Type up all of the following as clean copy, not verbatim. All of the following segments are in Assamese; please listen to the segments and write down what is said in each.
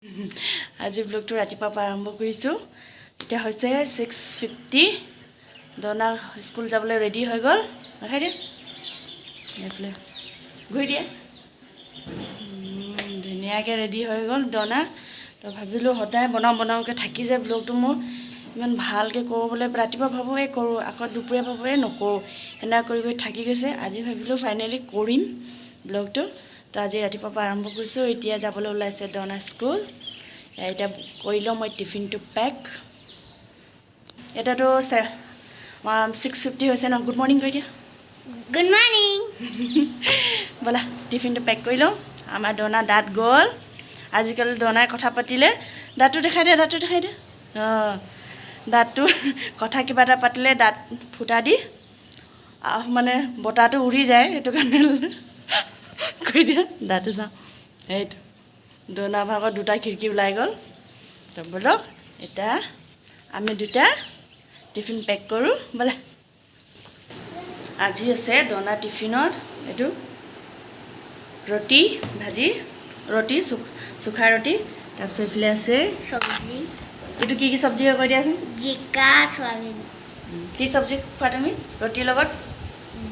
আজি ব্লগটো ৰাতিপুৱা আৰম্ভ কৰিছোঁ। এতিয়া হৈছে 6:50। দনা স্কুল যাবলৈ ৰেডি হৈ গ'ল। দেখাই দিয়া এইফালে ঘূৰি দিয়া। ধুনীয়াকৈ ৰেডি হৈ গ'ল দনা। তো ভাবিলোঁ সদায় বনাওঁকৈ থাকি যায় ব্লগটো মোৰ ইমান ভালকৈ কৰোঁ বোলে। ৰাতিপুৱা ভাবোঁ কৰোঁ, আকৌ দুপৰীয়া ভাবোঁ নকৰোঁ, এনেকুৱা কৰি থাকি গৈছে। আজি ভাবিলোঁ ফাইনেলি কৰিম ব্লগটো। তো আজি ৰাতিপুৱা আৰম্ভ কৰিছোঁ। এতিয়া যাবলৈ ওলাইছে দনা স্কুল। এতিয়া কৰি লওঁ মই টিফিনটো পেক। এতিয়াতো 6:50 হৈছে ন। গুড মৰ্ণিং কৰি দিয়া। Good morning. ব'লা টিফিনটো পেক কৰি লওঁ। আমাৰ দনা দাঁত গ'ল। আজিকালি দনাই কথা পাতিলে দাঁতটো দেখাই দে, দাঁতটো দেখাই দে। অঁ, দাঁতটো কথা কিবা এটা পাতিলে দাঁত ফুটা দি মানে বতাহটো উৰি যায়, সেইটো কাৰণে কৈ দিয়া দাঁতটো চাওঁ। সেইটো দনা ভাগত দুটা খিৰিকী ওলাই গ'ল। তো ব'লক এতিয়া আমি দুটা টিফিন পেক কৰোঁ বোলে। আজি আছে দনা টিফিনত এইটো ৰুটি ভাজি, ৰুটি চুখা ৰুটি। তাৰপিছত এইফালে আছে চব্জি। এইটো কি চব্জি হয় কৈ দিয়াচোন। জিকা চয়াবিন। কি চব্জি খোৱা তুমি ৰুটিৰ লগত?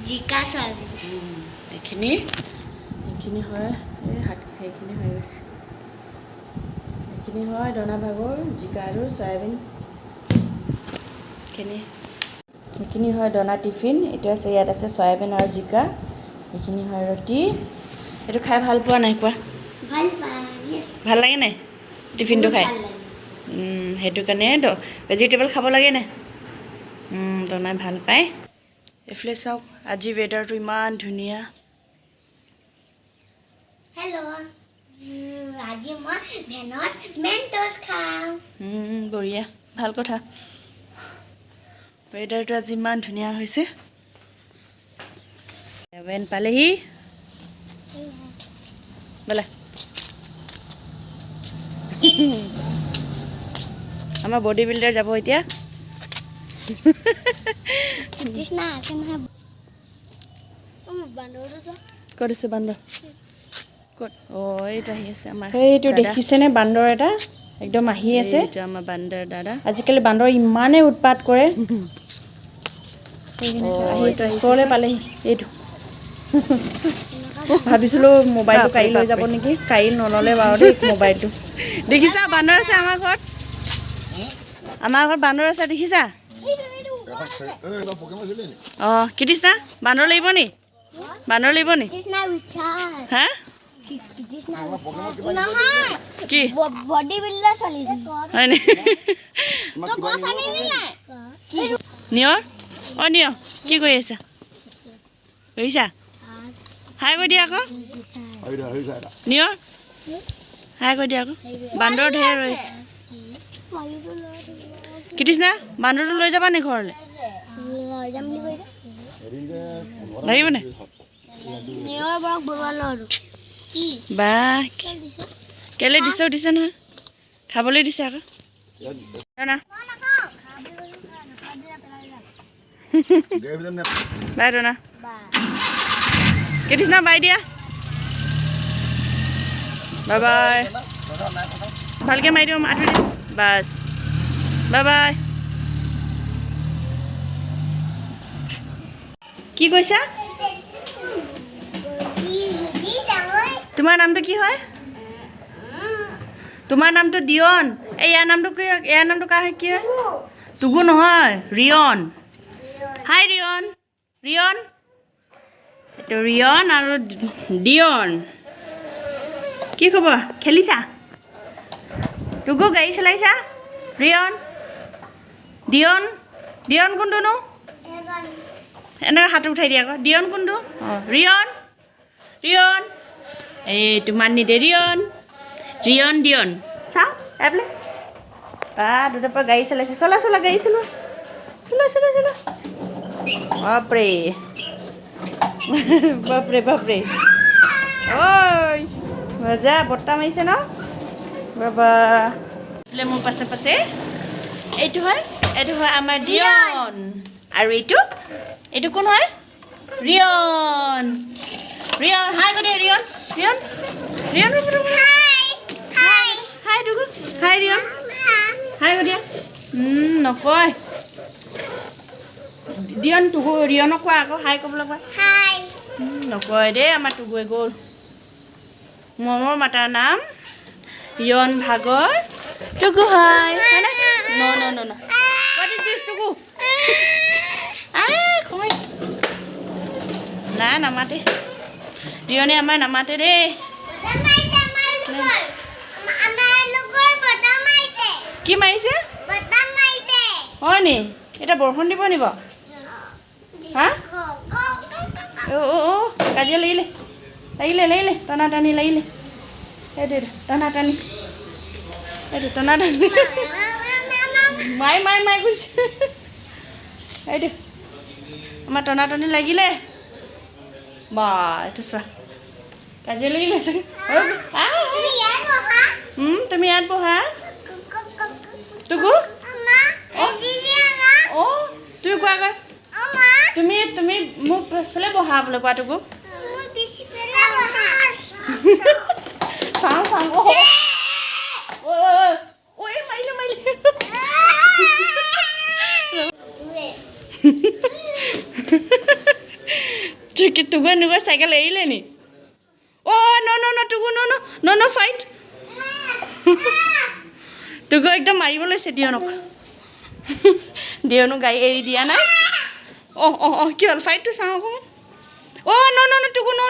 জিকা চয়াবিন। এইখিনি হয়, সেইখিনি হৈ গৈছে। এইখিনি হয় দনা ভাগৰ জিকা আৰু চয়াবিন। এইখিনি হয় দনা টিফিন। এইটো আছে, ইয়াত আছে চয়াবিন আৰু জিকা। এইখিনি হয় ৰুটি। এইটো খাই ভাল পোৱা নাই কোৱা? ভাল লাগে নাই টিফিনটো খাই? সেইটো কাৰণে ভেজিটেবল খাব লাগে নাই? দনাই ভাল পায়। এইফালে চাওক আজি ৱেডাৰটো ইমান ধুনীয়া। হেল্ল', আজি মই ভেনত মেণ্টছ খাম। বঢ়িয়া, ভাল কথা। ৱেডাৰটো আজি ইমান ধুনীয়া হৈছে। 7 পালেহি ব'লা। আমাৰ বডি বিল্ডাৰ যাব এতিয়া। ক'ত আছে বান্দৰ? ক'ত? অঁ, এইটো আহি আছে আমাৰ। সেইটো দেখিছেনে বান্দৰ এটা একদম আহি আছে। এইটো আমাৰ বান্দৰ দাদা। আজিকালি বান্দৰ ইমানেই উৎপাত কৰে। আহি আছে, ওচৰলৈ পালেহি। এইটো ভাবিছিলোঁ মোবাইলটো কাঢ়ি লৈ যাব নেকি, কাঢ়ি নল'লে বাৰু দেই মোবাইলটো। দেখিছা বান্দৰ আছে আমাৰ ঘৰত? আমাৰ ঘৰত বান্দৰ আছে দেখিছা? অঁ, কৃষ্ণা বান্দৰ লাগিব নি? বান্দৰ লাগিব নি? হা কি বডি বিল্ডাৰ চলি হয় নি? নিয়ৰ অঁ নিয় কি কৰি আছা? কৰিছা হাই কৈ দিয়া আকৌ। নিয়ৰ হাই কৈ দিয়া আকৌ। বান্দৰ ঢেৰ ৰৈছে। কৃষ্ণা বান্দৰটো লৈ যাবা নি ঘৰলৈ? লাগিব নে? বা কেলৈ দিছে নহয়, খাবলৈ দিছে আকৌ। বাই দনা কৃষ্ণা বাই দিয়া। বাই বাই, ভালকৈ মাৰি দিওঁ আঁতৰি দিওঁ বাছ। Bye bye. কি কৈছা? তোমাৰ নামটো কি হয়? তোমাৰ নামটো দিয়ন। এই ইয়াৰ নামটো কি? ইয়াৰ নামটো কাৰ কি হয়? টুগু নহয়, ৰিয়ন। হাই ৰিয়ন। ৰিয়ন এইটো ৰিয়ন আৰু দিয়ন। কি খবৰ? খেলিছা? টুগু গাড়ী চলাইছা? ৰিয়ন দিয়ন। দিয়ন কোনটোনো? এনেকৈ হাত উঠাই দিয়া আকৌ। দিয়ন কোনটো? অঁ ৰিয়ন। ৰিয়ন এইটো মানি দে ৰিয়ন। ৰিয়ন দিয়ন চাওঁ এপলে বা দুটাৰ পৰা গাড়ী চলাইছে। চলা গাড়ী চলোৱা। চলোৱা বাপৰে বাপৰে। ঐ মজা বৰ্তা মাৰিছে ন বাবা। বোলে মোৰ পাছে এইটো হয় আমাৰ দিয়ন। আৰু এইটো কোন হয়? ৰিয়ন। হাই কৈ দিয়া ৰিয়ন। হাই নকয় দিয়ন টুগু ৰিয়নক কোৱা আকৌ হাই ক'বলৈ কোৱা হাই নকয় দেই আমাৰ টুগুৱে গ'ল মমৰ মাতাৰ নাম ৰিয়ন ভাগৰ টুগু হয় হয়নে ন ন ন ন what is this টুগু খমাইছে নাই নামাতে ৰিয়নে আমাৰ নামাতে দেই কি মাৰিছে হয় নি এতিয়া বৰষুণ দিব নিব হা অ' কাজিয়া লাগিলে টনা টানি লাগিলে এইটো টনা টানি মাই কৰিছে এইটো আমাৰ টনা টানি লাগিলে বা এইটো চোৱা কাজিয়া লাগিলে চাগে তুমি ইয়াত বহা টুকু অঁ তুমি কোৱা কয় তুমি মোক পিছফালে বহা বোলে কোৱা টুকু চাওঁ মাৰিলে টুকুৱে নুকুৱে চাইকেল এৰিলে নি অ' ন টুকু ন ফাইট টুকু একদম মাৰিব লৈছে দিয়নো গাড়ী এৰি দিয়া নাই অঁ কি হ'ল ফাইটটো চাওঁ অকণমান অ' ন টুকু ন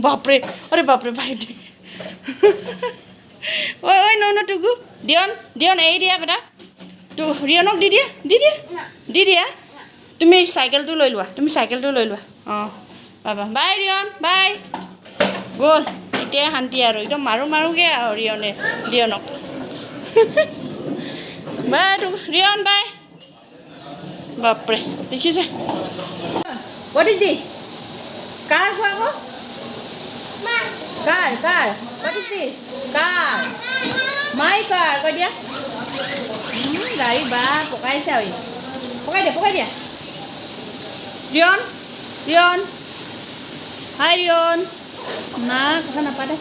বাপৰে অৰে বাপৰে ফাইট ঐ ন টুকু দিয়ন এৰি দিয়া বেটা ৰিয়নক দি দিয়া তুমি চাইকেলটো লৈ লোৱা অঁ বাই ৰিয়ন বাই গ'ল এতিয়াই শান্তি আৰু একদম মাৰোগৈ আৰু ৰিয়নে দিয়নক বাই ৰিয়ন বাই বাপৰে দেখিছে হোৱাট ইজ দিছ কাৰ কোৱা আকৌ কাৰ হোৱাট ইজ দিছ কাৰ মাই কাৰ কৈ দিয়া গাড়ী বা পকাইছে আৰু পকাই দিয়া ৰিয়ন হাই ৰিয়ন না কথা নাপাতে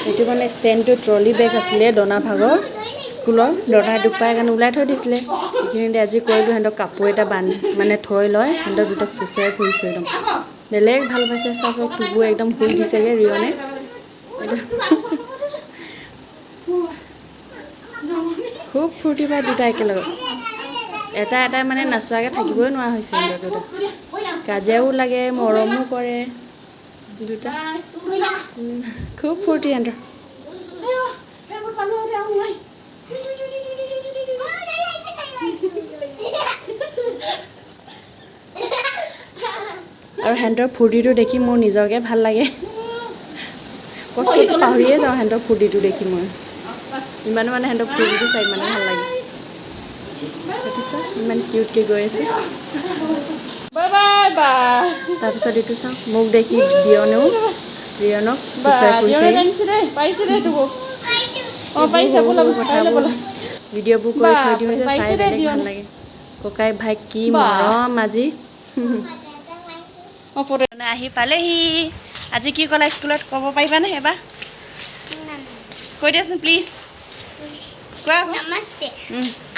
এইটো মানে ষ্টেণ্ডটো ট্ৰলি বেগ আছিলে দনা ভাগৰ স্কুলৰ দনাই দুখ পাই কাৰণে ওলাই থৈ দিছিলে সেইখিনিতে আজি কৰিলোঁ সিহঁতক কাপোৰ এটা মানে থৈ লয় সিহঁতক দুটাক চুচৰাই ফুৰিছোঁ একদম বেলেগ ভাল পাইছে চাওক টুকু একদম শুই দিছেগৈ ৰিয়নে খুব ফূৰ্তি পায় দুটা একেলগত এটাই মানে নাচোৱাকৈ থাকিবই নোৱাৰা হৈছে সিহঁতৰ দুটা কাজিয়াও লাগে মৰমো কৰে দুটা খুব ফূৰ্তি সিহঁতৰ আৰু সিহঁতৰ ফূৰ্তিটো দেখি মোৰ নিজকে ভাল লাগে কষ্টটো পাহৰিয়ে যাওঁ সিহঁতৰ ফূৰ্তিটো দেখি মই ইমানো মানে সিহঁতৰ ফূৰ্তিটো চাই ইমানে ভাল লাগে দেখিছা ইমান কিউটকৈ গৈ আছে তাৰপিছত এইটো চাওঁ মোক দেখি ৰিয়নক ভিডিঅ'বোৰ কৰি থৈ দিওঁ যে চাই বেলেগ ভাল লাগে ককাই ভাই কি মৰম আজি ফটো আহি পালেহি আজি কি ক'লা স্কুলত ক'ব পাৰিবানে এবাৰ কৈ দিয়াচোন প্লিজ नमस्ते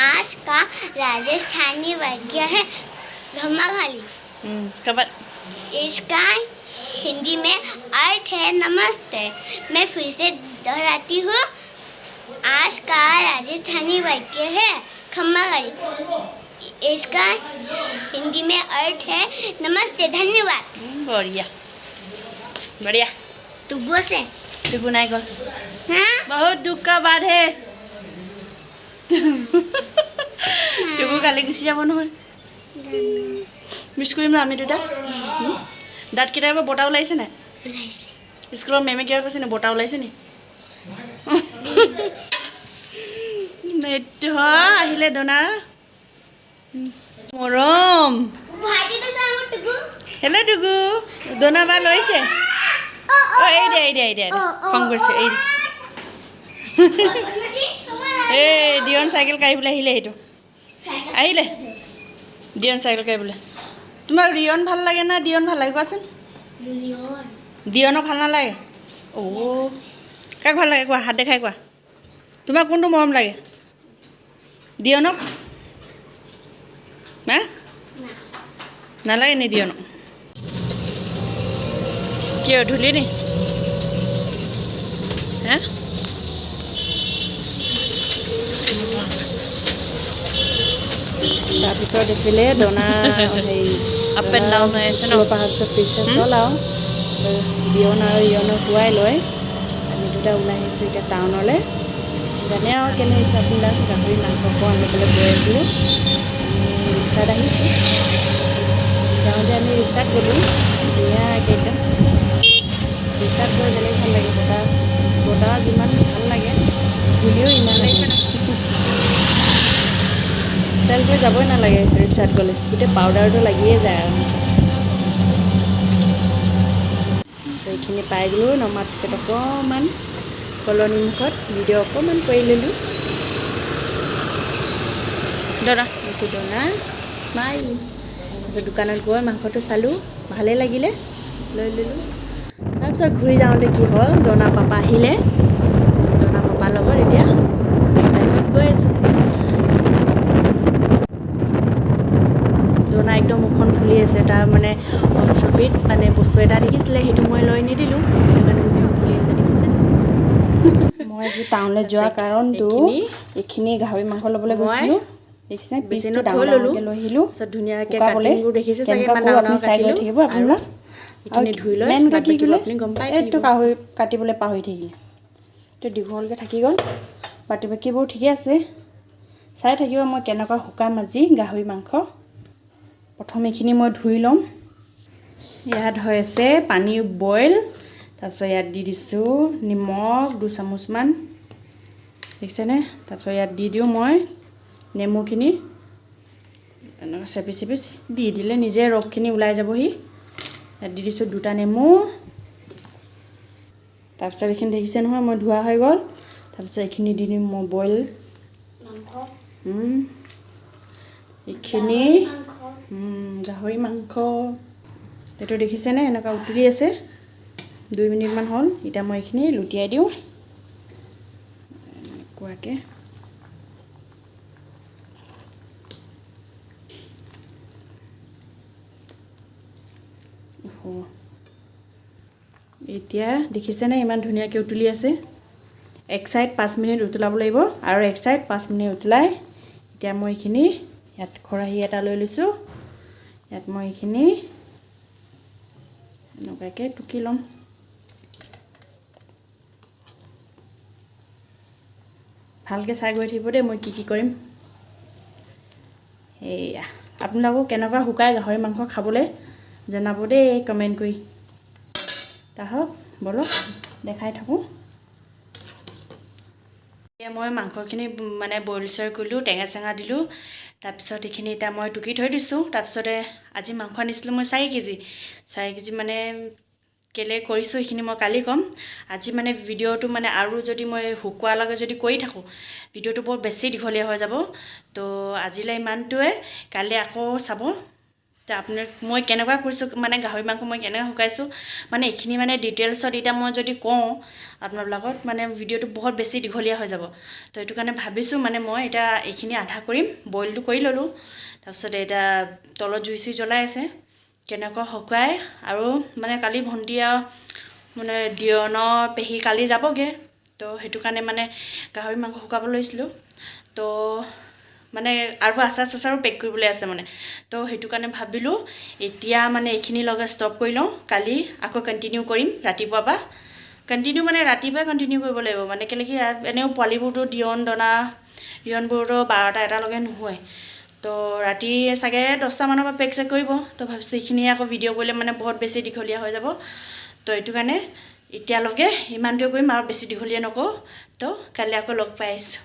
आज का राजस्थानी वाक्य है घमाघाली इसका हिंदी में अर्थ है नमस्ते मैं फिर से दोहराती हूँ आज का राजस्थानी वाक्य है घमाघाली इसका हिंदी में अर्थ है नमस्ते धन्यवाद बढ़िया टुगु से टुगु नहीं गल हाँ बहुत दुख का बात है टुगु काली गुचि যাব নহয় মিছ কৰিম না আমি দুটা দাঁত কেতিয়াবা বটা ওলাইছে নাই স্কুলৰ মেমে কিবা কৈছে নি বটা ওলাইছে নি এইটো আহিলে দনা মৰম হেল্ল' টুগু দনা বা লৈছে এই দে খং কৰিছে এই দিয়ন চাইকেল কাঢ়িবলৈ আহিলে সেইটো আহিলে দিয়ন চাইকেল কাঢ়িবলৈ তোমাক ৰিয়ন ভাল লাগে না দিয়ন ভাল লাগে কোৱাচোন দিয়নক ভাল নালাগে অ' কাক ভাল লাগে কোৱা হাত দেখাই কোৱা তোমাক কোনটো মৰম লাগে দিয়নক হা নালাগে নি দিয়নক কিয় ধূলি নি হা তাৰপিছত দেখিলে দনা হেৰি আপ এণ্ড ডাউন হৈ আছে ন পাহাৰ পিছত ফ্ৰিজে চলাওঁ দিয়ন আৰু ৰিয়নক শুৱাই লৈ আমি দুটা ওলাই আহিছোঁ এতিয়া টাউনলৈ জানে আৰু কেনে আহিছোঁ আপোনাক গাহৰি মাংস আনিবলৈ গৈ আছিলোঁ আমি ৰিক্সাত আহিছোঁ যাওঁতে আমি ৰিক্সাত গ'লোঁ ধুনীয়াকৈ একদম ৰিক্সাত গৈ বেলেগ ভাল লাগে বতাহ যিমান ভাল লাগে ধূলিও ইমান লাগে ষ্টাইল কৰি যাবই নালাগে ৰিক্সাত গ'লে গোটেই পাউডাৰটো লাগিয়ে যায় আৰু এইখিনি পাই গ'লোঁ নমাৰ পিছত অকণমান কলনী মুখত ভিডিঅ' অকণমান কৰি ল'লোঁ দাদা এইটো দনা স্মাইল তাৰপিছত দোকানত গৈ মাংসটো চালোঁ ভালেই লাগিলে লৈ ল'লোঁ তাৰপিছত ঘূৰি যাওঁতে কি হ'ল দনা পাপা আহিলে দনা পাপাৰ লগত এতিয়া বাইকত গৈ আছোঁ দনা একদম মুখখন ফুলি আছে তাৰ মানে ছবিত মানে বস্তু এটা দেখিছিলে সেইটো মই লৈ নিদিলোঁ সেইটো কাৰণে মুখখন ফুলি আছে দেখিছে মই আজি টাউনলৈ যোৱা কাৰণটো এইখিনি গাহৰি মাংস ল'বলৈ গৈছিলোঁ দেখিছে পিচটো ডাঙৰ ডাঙৰকৈ লৈ আহিলোঁ তাৰপিছত ধুনীয়াকৈ শুকাবলৈ কাটিংবোৰ দেখিছে চাগে কেনেকুৱা ইমান কৰোঁ ডাঙৰ আপুনি চাই গৈ কাটিলোঁ থাকিব আপোনালোক এইখিনি ধুই লৈ মেইন বাদ কাটি বাকীবোৰ গ'লে আপুনি গম পাই এইটো গাহৰি কাটিবলৈ পাহৰি থাকিলে এইটো দীঘলকৈ থাকি গ'ল বাকী বাকীবোৰ ঠিকে আছে চাই থাকিব মই কেনেকুৱা শুকাম আজি গাহৰি মাংস প্ৰথম এইখিনি মই ধুই ল'ম ইয়াত হৈ আছে পানী বইল তাৰপিছত ইয়াত দি দিছোঁ নিমখ 2 চামুচমান দেখিছেনে তাৰপিছত ইয়াত দি দিওঁ মই নেমুখিনি এনেকৈ চেপি চেপি দি দিলে নিজে ৰসখিনি ওলাই যাবহি ইয়াত দি দিছোঁ 2টা নেমু তাৰপিছত এইখিনি দেখিছে নহয় মই ধোৱা হৈ গ'ল তাৰপিছত এইখিনি দি দিম মই বইল এইখিনি গাহৰি মাংস এইটো দেখিছেনে এনেকুৱা উতলি আছে 2 মিনিটমান হ'ল এতিয়া মই এইখিনি লুটিয়াই দিওঁ এনেকুৱাকৈ এতিয়া দেখিছেনে ইমান ধুনীয়াকৈ উতলি আছে এক সাইড 5 মিনিট উতলাব লাগিব আৰু এক সাইড 5 মিনিট উতলাই এতিয়া মই এইখিনি ইয়াত খৰাহি এটা লৈ লৈছোঁ ইয়াত মই এইখিনি এনেকুৱাকৈ টুকি ল'ম ভালকৈ চাই গৈ থাকিব দেই মই কি কৰিম এয়া আপোনালোকো কেনেকুৱা শুকাই গাহৰি মাংস খাবলৈ জনাব দেই কমেণ্ট কৰি তাহক বলক দেখাই থাকোঁ এতিয়া মই মাংসখিনি মানে বইল চইল কৰিলোঁ টেঙা চেঙা দিলোঁ তাৰপিছত এইখিনি এতিয়া মই টুকি থৈ দিছোঁ তাৰপিছতে আজি মাংস আনিছিলোঁ মই 4 কেজি মানে কেলে কৰিছোঁ এইখিনি মই কালি ক'ম আজি মানে ভিডিঅ'টো মানে আৰু যদি মই শুকোৱালৈকে যদি কৰি থাকোঁ ভিডিঅ'টো বৰ বেছি দীঘলীয়া হৈ যাব তো আজিলৈ ইমানটোৱে কালি আকৌ চাব তো আপোনাক মই কেনেকুৱা কৰিছোঁ মানে গাহৰি মাংস মই কেনেকৈ শুকাইছোঁ মানে এইখিনি মানে ডিটেইলছত এতিয়া মই যদি কওঁ আপোনাৰ লগত মানে ভিডিঅ'টো বহুত বেছি দীঘলীয়া হৈ যাব তো এইটো কাৰণে ভাবিছোঁ মানে মই এতিয়া এইখিনি আধা কৰিম বইলটো কৰি ল'লোঁ তাৰপিছত এতিয়া তলত জুই চুই জ্বলাই আছে কেনেকুৱা শুকাই আৰু মানে কালি ভণ্টি আৰু মানে দিয়নৰ পেহী কালি যাবগৈ তো সেইটো কাৰণে মানে গাহৰি মাংস শুকাব লৈছিলোঁ তো মানে আৰু আচাৰ চাচাৰো পেক কৰিবলৈ আছে মানে তো সেইটো কাৰণে ভাবিলোঁ এতিয়া মানে এইখিনি লগে ষ্টপ কৰি লওঁ কালি আকৌ কণ্টিনিউ কৰিম ৰাতিপুৱা পৰা কণ্টিনিউ মানে ৰাতিপুৱাই কণ্টিনিউ কৰিব লাগিব মানে কেলৈ কি এনেও পোৱালিবোৰতো ৰিয়নবোৰতো 12টা 1টালৈকে নোহোৱাই তো ৰাতি চাগে 10টা মানৰ পৰা পেক চেক কৰিব তো ভাবিছোঁ এইখিনি আকৌ ভিডিঅ' কৰিলে মানে বহুত বেছি দীঘলীয়া হৈ যাব তো এইটো কাৰণে এতিয়ালৈকে ইমানটোৱে কৰিম আৰু বেছি দীঘলীয়া নকৰোঁ তো কালি আকৌ লগ পাই আহিছোঁ